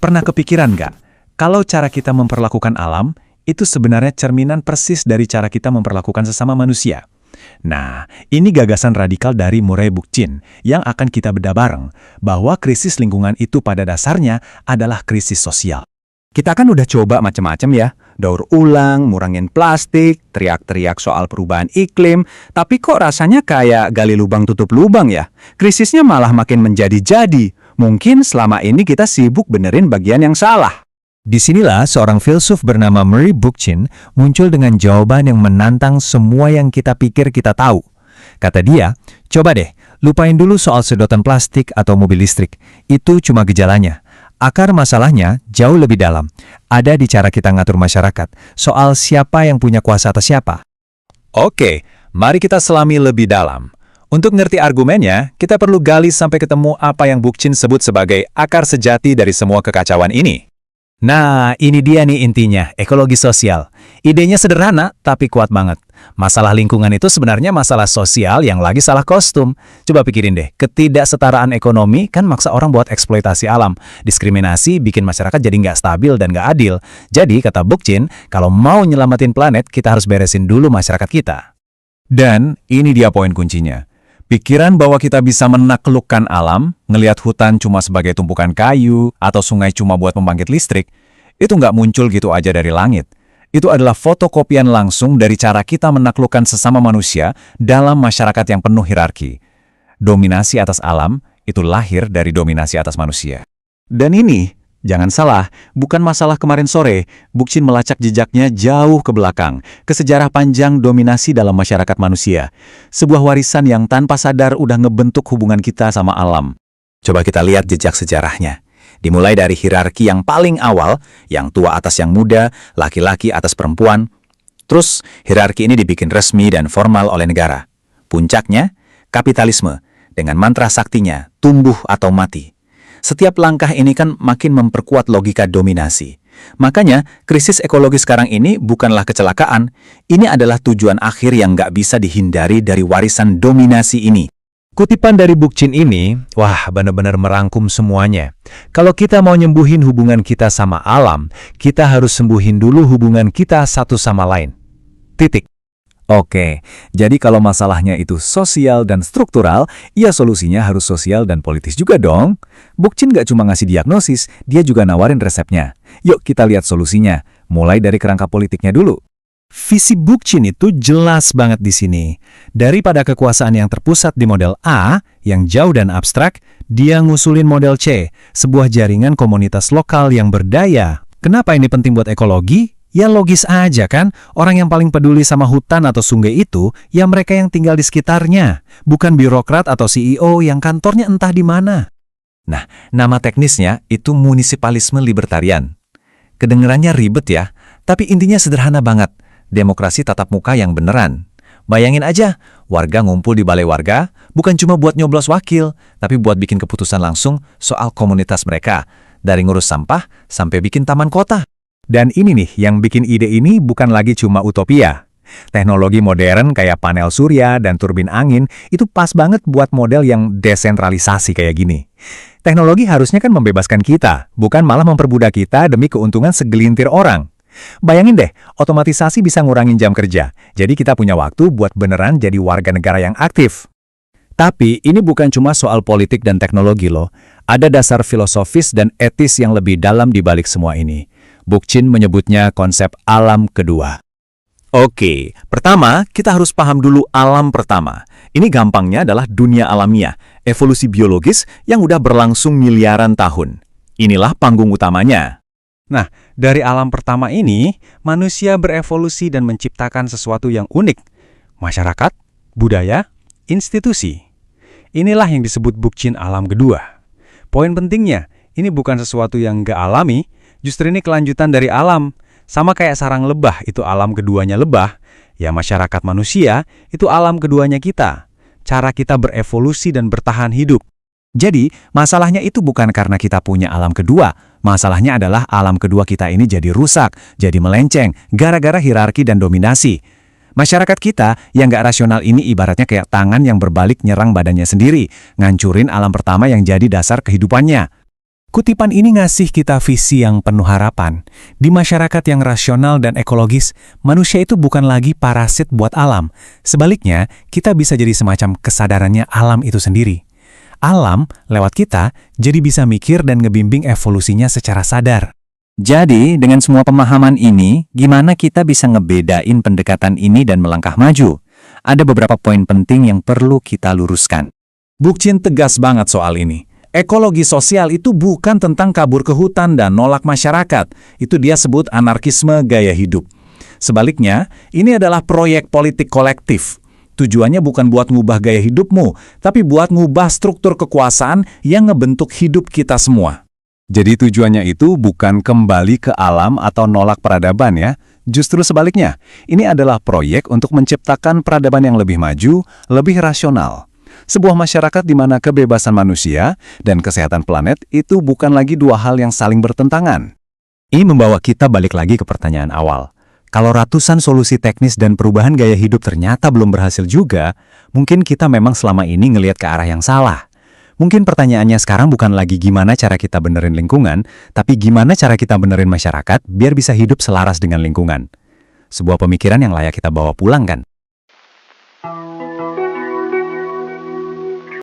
Pernah kepikiran nggak? Kalau cara kita memperlakukan alam, itu sebenarnya cerminan persis dari cara kita memperlakukan sesama manusia. Nah, ini gagasan radikal dari Murray Bookchin yang akan kita bedah bareng, bahwa krisis lingkungan itu pada dasarnya adalah krisis sosial. Kita kan udah coba macam-macam ya, daur ulang, ngurangin plastik, teriak-teriak soal perubahan iklim, tapi kok rasanya kayak gali lubang tutup lubang ya? Krisisnya malah makin menjadi-jadi. Mungkin selama ini kita sibuk benerin bagian yang salah. Disinilah seorang filsuf bernama Murray Bookchin muncul dengan jawaban yang menantang semua yang kita pikir kita tahu. Kata dia, coba deh, lupain dulu soal sedotan plastik atau mobil listrik. Itu cuma gejalanya. Akar masalahnya jauh lebih dalam. Ada di cara kita ngatur masyarakat, soal siapa yang punya kuasa atas siapa. Oke, mari kita selami lebih dalam. Untuk ngerti argumennya, kita perlu gali sampai ketemu apa yang Bookchin sebut sebagai akar sejati dari semua kekacauan ini. Nah, ini dia nih intinya, ekologi sosial. Idenya sederhana, tapi kuat banget. Masalah lingkungan itu sebenarnya masalah sosial yang lagi salah kostum. Coba pikirin deh, ketidaksetaraan ekonomi kan maksa orang buat eksploitasi alam. Diskriminasi bikin masyarakat jadi nggak stabil dan nggak adil. Jadi, kata Bookchin, kalau mau nyelamatin planet, kita harus beresin dulu masyarakat kita. Dan ini dia poin kuncinya. Pikiran bahwa kita bisa menaklukkan alam, ngelihat hutan cuma sebagai tumpukan kayu, atau sungai cuma buat pembangkit listrik, itu nggak muncul gitu aja dari langit. Itu adalah fotokopian langsung dari cara kita menaklukkan sesama manusia dalam masyarakat yang penuh hierarki. Dominasi atas alam itu lahir dari dominasi atas manusia. Dan ini, jangan salah, bukan masalah kemarin sore. Bookchin melacak jejaknya jauh ke belakang, ke sejarah panjang dominasi dalam masyarakat manusia. Sebuah warisan yang tanpa sadar udah ngebentuk hubungan kita sama alam. Coba kita lihat jejak sejarahnya. Dimulai dari hierarki yang paling awal, yang tua atas yang muda, laki-laki atas perempuan. Terus, hierarki ini dibikin resmi dan formal oleh negara. Puncaknya, kapitalisme, dengan mantra saktinya, tumbuh atau mati. Setiap langkah ini kan makin memperkuat logika dominasi. Makanya, krisis ekologi sekarang ini bukanlah kecelakaan. Ini adalah tujuan akhir yang nggak bisa dihindari dari warisan dominasi ini. Kutipan dari Bookchin ini, wah benar-benar merangkum semuanya. Kalau kita mau nyembuhin hubungan kita sama alam, kita harus sembuhin dulu hubungan kita satu sama lain. Titik. Oke, jadi kalau masalahnya itu sosial dan struktural, ya solusinya harus sosial dan politis juga dong. Bookchin nggak cuma ngasih diagnosis, dia juga nawarin resepnya. Yuk kita lihat solusinya, mulai dari kerangka politiknya dulu. Visi Bookchin itu jelas banget di sini. Daripada kekuasaan yang terpusat di model A, yang jauh dan abstrak, dia ngusulin model C, sebuah jaringan komunitas lokal yang berdaya. Kenapa ini penting buat ekologi? Ya logis aja kan, orang yang paling peduli sama hutan atau sungai itu, ya mereka yang tinggal di sekitarnya, bukan birokrat atau CEO yang kantornya entah di mana. Nah, nama teknisnya itu munisipalisme libertarian. Kedengerannya ribet ya, tapi intinya sederhana banget. Demokrasi tatap muka yang beneran. Bayangin aja, warga ngumpul di balai warga, bukan cuma buat nyoblos wakil, tapi buat bikin keputusan langsung soal komunitas mereka, dari ngurus sampah sampai bikin taman kota. Dan ini nih, yang bikin ide ini bukan lagi cuma utopia. Teknologi modern kayak panel surya dan turbin angin itu pas banget buat model yang desentralisasi kayak gini. Teknologi harusnya kan membebaskan kita, bukan malah memperbudak kita demi keuntungan segelintir orang. Bayangin deh, otomatisasi bisa ngurangin jam kerja, jadi kita punya waktu buat beneran jadi warga negara yang aktif. Tapi ini bukan cuma soal politik dan teknologi loh, ada dasar filosofis dan etis yang lebih dalam di balik semua ini. Bookchin menyebutnya konsep alam kedua. Oke, pertama kita harus paham dulu alam pertama. Ini gampangnya adalah dunia alamiah, evolusi biologis yang udah berlangsung miliaran tahun. Inilah panggung utamanya. Nah, dari alam pertama ini, manusia berevolusi dan menciptakan sesuatu yang unik. Masyarakat, budaya, institusi. Inilah yang disebut Bookchin alam kedua. Poin pentingnya, ini bukan sesuatu yang nggak alami, justru ini kelanjutan dari alam. Sama kayak sarang lebah, itu alam keduanya lebah. Ya masyarakat manusia, itu alam keduanya kita. Cara kita berevolusi dan bertahan hidup. Jadi, masalahnya itu bukan karena kita punya alam kedua. Masalahnya adalah alam kedua kita ini jadi rusak, jadi melenceng, gara-gara hierarki dan dominasi. Masyarakat kita yang nggak rasional ini ibaratnya kayak tangan yang berbalik nyerang badannya sendiri, ngancurin alam pertama yang jadi dasar kehidupannya. Kutipan ini ngasih kita visi yang penuh harapan. Di masyarakat yang rasional dan ekologis, manusia itu bukan lagi parasit buat alam. Sebaliknya, kita bisa jadi semacam kesadarannya alam itu sendiri. Alam, lewat kita, jadi bisa mikir dan ngebimbing evolusinya secara sadar. Jadi, dengan semua pemahaman ini, gimana kita bisa ngebedain pendekatan ini dan melangkah maju? Ada beberapa poin penting yang perlu kita luruskan. Bookchin tegas banget soal ini. Ekologi sosial itu bukan tentang kabur ke hutan dan nolak masyarakat. Itu dia sebut anarkisme gaya hidup. Sebaliknya, ini adalah proyek politik kolektif. Tujuannya bukan buat ngubah gaya hidupmu, tapi buat ngubah struktur kekuasaan yang ngebentuk hidup kita semua. Jadi tujuannya itu bukan kembali ke alam atau nolak peradaban ya. Justru sebaliknya, ini adalah proyek untuk menciptakan peradaban yang lebih maju, lebih rasional. Sebuah masyarakat di mana kebebasan manusia dan kesehatan planet itu bukan lagi dua hal yang saling bertentangan. Ini membawa kita balik lagi ke pertanyaan awal. Kalau ratusan solusi teknis dan perubahan gaya hidup ternyata belum berhasil juga, mungkin kita memang selama ini ngelihat ke arah yang salah. Mungkin pertanyaannya sekarang bukan lagi gimana cara kita benerin lingkungan, tapi gimana cara kita benerin masyarakat biar bisa hidup selaras dengan lingkungan. Sebuah pemikiran yang layak kita bawa pulang kan?